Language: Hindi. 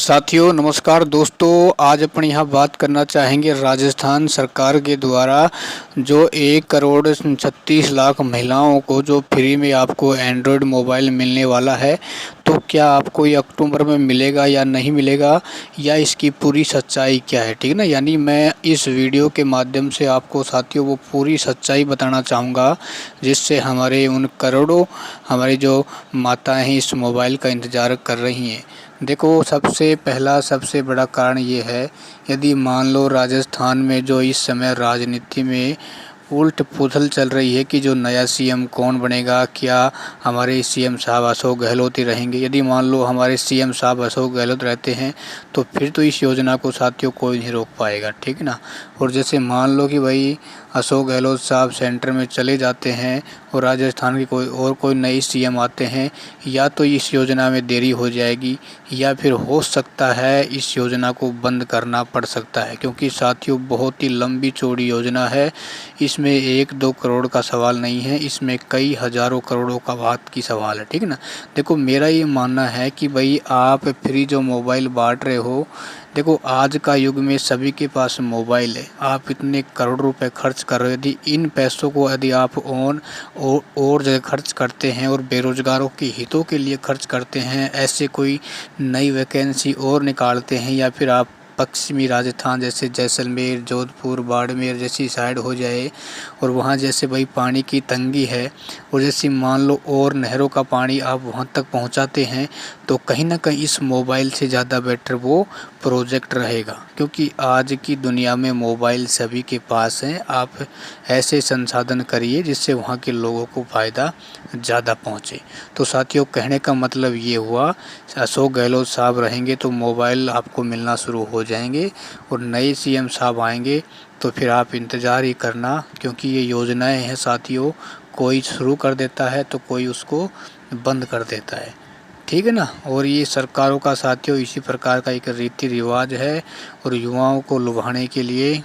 साथियों नमस्कार दोस्तों, आज अपन यहाँ बात करना चाहेंगे राजस्थान सरकार के द्वारा जो 1,36,00,000 महिलाओं को जो फ्री में आपको एंड्रॉयड मोबाइल मिलने वाला है। तो क्या आपको ये अक्टूबर में मिलेगा या नहीं मिलेगा, या इसकी पूरी सच्चाई क्या है, ठीक है ना। यानी मैं इस वीडियो के माध्यम से आपको साथियों वो पूरी सच्चाई बताना चाहूँगा, जिससे हमारे उन करोड़ों हमारी जो माताएं हैं इस मोबाइल का इंतज़ार कर रही हैं। देखो, सबसे पहला सबसे बड़ा कारण ये है, यदि मान लो राजस्थान में जो इस समय राजनीति में उलट-पुलट चल रही है कि जो नया सीएम कौन बनेगा, क्या हमारे सीएम साहब अशोक गहलोत ही रहेंगे। यदि मान लो हमारे सीएम साहब अशोक गहलोत रहते हैं तो फिर तो इस योजना को साथियों कोई नहीं रोक पाएगा, ठीक है ना। और जैसे मान लो कि भाई अशोक गहलोत साहब सेंटर में चले जाते हैं और राजस्थान की कोई नई सीएम आते हैं, या तो इस योजना में देरी हो जाएगी, या फिर हो सकता है इस योजना को बंद करना पड़ सकता है, क्योंकि साथियों बहुत ही लंबी चौड़ी योजना है। इसमें 1-2 करोड़ का सवाल नहीं है, इसमें कई हज़ारों करोड़ों का बात की सवाल है, ठीक है ना। देखो, मेरा ये मानना है कि भाई आप फ्री जो मोबाइल बांट रहे हो, देखो आज का युग में सभी के पास मोबाइल है। आप इतने करोड़ रुपए खर्च कर रहे हो, यदि इन पैसों को यदि आप और जगह खर्च करते हैं और बेरोजगारों के हितों के लिए खर्च करते हैं, ऐसे कोई नई वैकेंसी और निकालते हैं, या फिर आप पश्चिमी राजस्थान जैसे जैसलमेर, जोधपुर, बाड़मेर जैसी साइड हो जाए और वहाँ जैसे भाई पानी की तंगी है, और जैसे मान लो और नहरों का पानी आप वहाँ तक पहुँचाते हैं, तो कहीं ना कहीं इस मोबाइल से ज़्यादा बेटर वो प्रोजेक्ट रहेगा, क्योंकि आज की दुनिया में मोबाइल सभी के पास हैं। आप ऐसे संसाधन करिए जिससे वहाँ के लोगों को फ़ायदा ज़्यादा पहुँचे। तो साथियों, कहने का मतलब ये हुआ, अशोक गहलोत साहब रहेंगे तो मोबाइल आपको मिलना शुरू हो जाएंगे, और नए सीएम साहब आएंगे तो फिर आप इंतज़ार ही करना, क्योंकि ये योजनाएं हैं साथियों, कोई शुरू कर देता है तो कोई उसको बंद कर देता है, ठीक है ना। और ये सरकारों का साथियों इसी प्रकार का एक रीति रिवाज है, और युवाओं को लुभाने के लिए